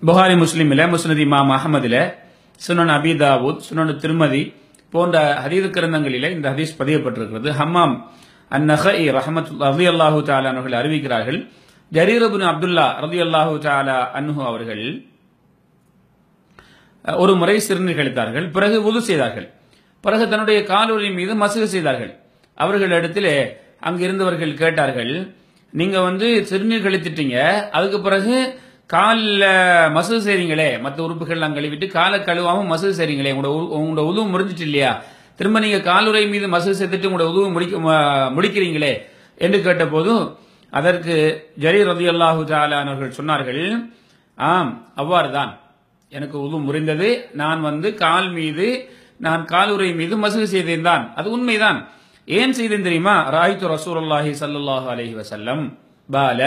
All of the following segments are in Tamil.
புகாரி முஸ்லிமில், முஸ்னத் இமாம் அஹமதில், சுனன் அபி தாவூத், சுனன் திருமதி போன்ற ஹதீஸ் கிரந்தங்களிலே இந்த ஹதீஸ் பதியப்பட்டிருக்கிறது. ஹம்மாம் அன்-நஹஇ ரலியல்லாஹு தஆலா அவர்கள் அறிவிக்கிறார்கள், ஜரீர் இப்னு அப்துல்லா ரலியல்லாஹு தஆலா அன்ஹு அவர்கள் ஒரு முறை சிறுநீர் கழித்தார்கள். பிறகு வுது செய்தார்கள். பிறகு தன்னுடைய காலுறை மீது மசுகு செய்தார்கள். அவர்களிடத்திலே அங்கிருந்தவர்கள் கேட்டார்கள், நீங்க சிறுநீர் கழித்துட்டீங்க, அதுக்கு பிறகு காலில் மசுகு செய்றீங்களே, மற்ற உறுப்புகள்லாம் கழுவிட்டு காலை கழுவாம மசுகு செய்றீங்களே, உங்களோட உதவு முடிஞ்சிட்டு இல்லையா, திரும்ப நீங்க காலுறை மீது மசுகு செய்துட்டு உங்களோட உதவு முடிக்கிறீங்களே என்று கேட்டபோது அதற்கு ஜரீர் ரலியல்லாஹு தஆலா அவர்கள் சொன்னார்கள், ஆம் அவ்வாறுதான், எனக்கு உது முறிந்தது, நான் காலுறை மீது மசுகு செய்தேன் தான், அது உண்மைதான். ஏன் செய்தேன் தெரியுமா? ராய்து ரசூலுல்லாஹி ஸல்லல்லாஹு அலைஹி வஸல்லம் பால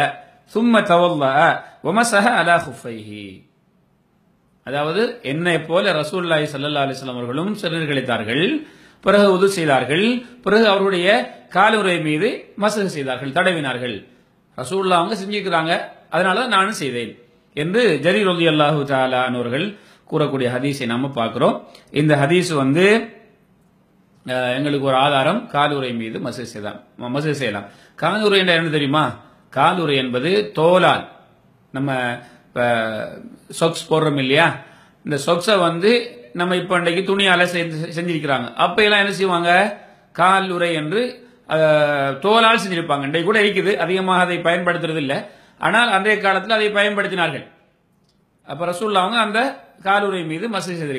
ثم توضأ ومسح على خفيه. அதாவது என்னை போல ரசூலுல்லாஹி ஸல்லல்லாஹு அலைஹி வஸல்லம் அவர்களும் சிறுநீர் கழித்தார்கள், பிறகு உது செய்தார்கள், பிறகு அவருடைய காலுறை மீது மசுகு செய்தார்கள், தடவினார்கள். ரசூலுல்லாஹ் அவங்க செஞ்சிருக்கிறாங்க, அதனால நானும் செய்தேன் என்று ஜரீர் ரலியல்லாஹு தஆலா அவர்கள் கூறக்கூடிய ஹதீஸை நாம பார்க்கிறோம். இந்த ஹதீஸ் எங்களுக்கு ஒரு ஆதாரம், காலுறை மீது மசுகு செய்யலாம். காலுறை என்ன தெரியுமா? காலுறை என்பது தோலால், நம்ம சொக்ஸ் போடுறோம் இல்லையா, இந்த சொக்ஸை நம்ம இப்ப இன்றைக்கு துணியால செஞ்சிருக்கிறாங்க. அப்ப எல்லாம் என்ன செய்வாங்க? காலுறை என்று தோலால் செஞ்சிருப்பாங்க. இன்றைக்கு கூட இருக்குது, அதிகமாக அதை பயன்படுத்துறது இல்லை, ஆனால் அன்றைய காலத்தில் அதை பயன்படுத்தினார்கள். அப்ப ரசூலுல்லாஹ் அவங்க அந்த காலுறை மீது மசுகு செய்திருக்கிறார்கள்.